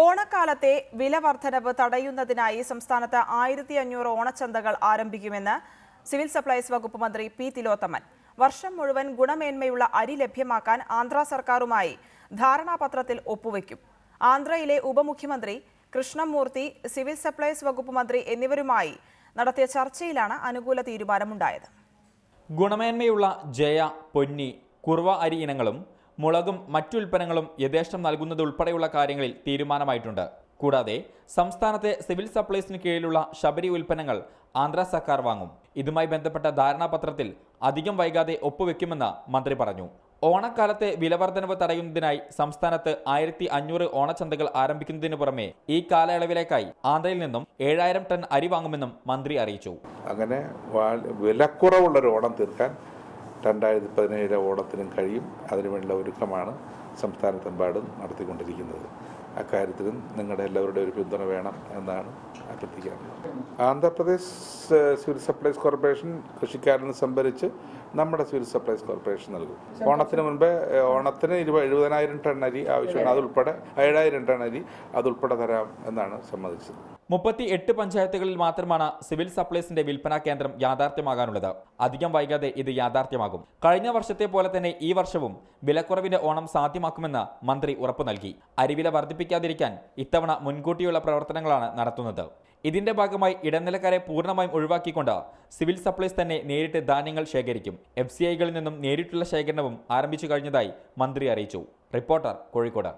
ഓണക്കാലത്തെ വില വർധനവ് തടയുന്നതിനായി സംസ്ഥാനത്ത് 1500 ഓണച്ചന്തകൾ ആരംഭിക്കുമെന്ന് സിവിൽ സപ്ലൈസ് വകുപ്പ് മന്ത്രി പി തിലോത്തമൻ. വർഷം മുഴുവൻ ഗുണമേന്മയുള്ള അരി ലഭ്യമാക്കാൻ ആന്ധ്ര സർക്കാരുമായി ധാരണാപത്രത്തിൽ ഒപ്പുവെക്കും. ആന്ധ്രയിലെ ഉപമുഖ്യമന്ത്രി കൃഷ്ണമൂർത്തി, സിവിൽ സപ്ലൈസ് വകുപ്പ് മന്ത്രി എന്നിവരുമായി നടത്തിയ ചർച്ചയിലാണ് അനുകൂല തീരുമാനമുണ്ടായത്. ഗുണമേന്മയുള്ള ജയ, പൊന്നി, കുർവ അരി ഇനങ്ങളും മുളകും മറ്റുൽപ്പന്നങ്ങളും യഥേഷ്ടം നൽകുന്നതുൾപ്പെടെയുള്ള കാര്യങ്ങളിൽ തീരുമാനമായിട്ടുണ്ട്. കൂടാതെ സംസ്ഥാനത്തെ സിവിൽ സപ്ലൈസിന് കീഴിലുള്ള ശബരി ഉൽപ്പന്നങ്ങൾ ആന്ധ്ര സർക്കാർ വാങ്ങും. ഇതുമായി ബന്ധപ്പെട്ട ധാരണാപത്രത്തിൽ അധികം വൈകാതെ ഒപ്പുവെക്കുമെന്ന് മന്ത്രി പറഞ്ഞു. ഓണക്കാലത്തെ വിലവർധനവ് തടയുന്നതിനായി സംസ്ഥാനത്ത് 1500 ഓണച്ചന്തകൾ ആരംഭിക്കുന്നതിന് പുറമെ ഈ കാലയളവിലേക്കായി ആന്ധ്രയിൽ നിന്നും 7000 ടൺ അരി വാങ്ങുമെന്നും മന്ത്രി അറിയിച്ചു. അങ്ങനെ വിലക്കുറവുള്ളൊരു ഓണം തീർക്കാൻ 2017 ഓണത്തിനും കഴിയും. അതിനുവേണ്ട ഒരുക്കമാണ് സംസ്ഥാനത്തെമ്പാടും നടത്തിക്കൊണ്ടിരിക്കുന്നത്. അക്കാര്യത്തിലും നിങ്ങളുടെ എല്ലാവരുടെയും ഒരു പിന്തുണ വേണം എന്നാണ് അഭ്യർത്ഥിക്കാറുള്ളത്. ആന്ധ്രാപ്രദേശ് സിവിൽ സപ്ലൈസ് കോർപ്പറേഷൻ കൃഷിക്കാരന് സംഭരിച്ച് നമ്മുടെ സിവിൽ സപ്ലൈസ് കോർപ്പറേഷൻ നൽകും. ഓണത്തിന് മുൻപേ ഓണത്തിന് 70,000 ടൺ അരി ആവശ്യമാണ്. അതുൾപ്പെടെ 7,000 ടൺ അരി അതുൾപ്പെടെ തരാം എന്നാണ് സമ്മതിച്ചത്. 38 പഞ്ചായത്തുകളിൽ മാത്രമാണ് സിവിൽ സപ്ലൈസിന്റെ വിൽപ്പനാ കേന്ദ്രം യാഥാർത്ഥ്യമാകാനുള്ളത്. അധികം വൈകാതെ ഇത് യാഥാർത്ഥ്യമാകും. കഴിഞ്ഞ വർഷത്തെ പോലെ തന്നെ ഈ വർഷവും വിലക്കുറവിന്റെ ഓണം സാധ്യമാക്കുമെന്ന് മന്ത്രി ഉറപ്പു നൽകി. അരിവില വർദ്ധിപ്പിക്കാതിരിക്കാൻ ഇത്തവണ മുൻകൂട്ടിയുള്ള പ്രവർത്തനങ്ങളാണ് നടത്തുന്നത്. ഇതിന്റെ ഭാഗമായി ഇടനിലക്കാരെ പൂർണ്ണമായും ഒഴിവാക്കിക്കൊണ്ട് സിവിൽ സപ്ലൈസ് തന്നെ നേരിട്ട് ധാന്യങ്ങൾ ശേഖരിക്കും. FCIകളിൽ നിന്നും നേരിട്ടുള്ള ശേഖരണവും ആരംഭിച്ചു കഴിഞ്ഞതായി മന്ത്രി അറിയിച്ചു. റിപ്പോർട്ടർ, കോഴിക്കോട്.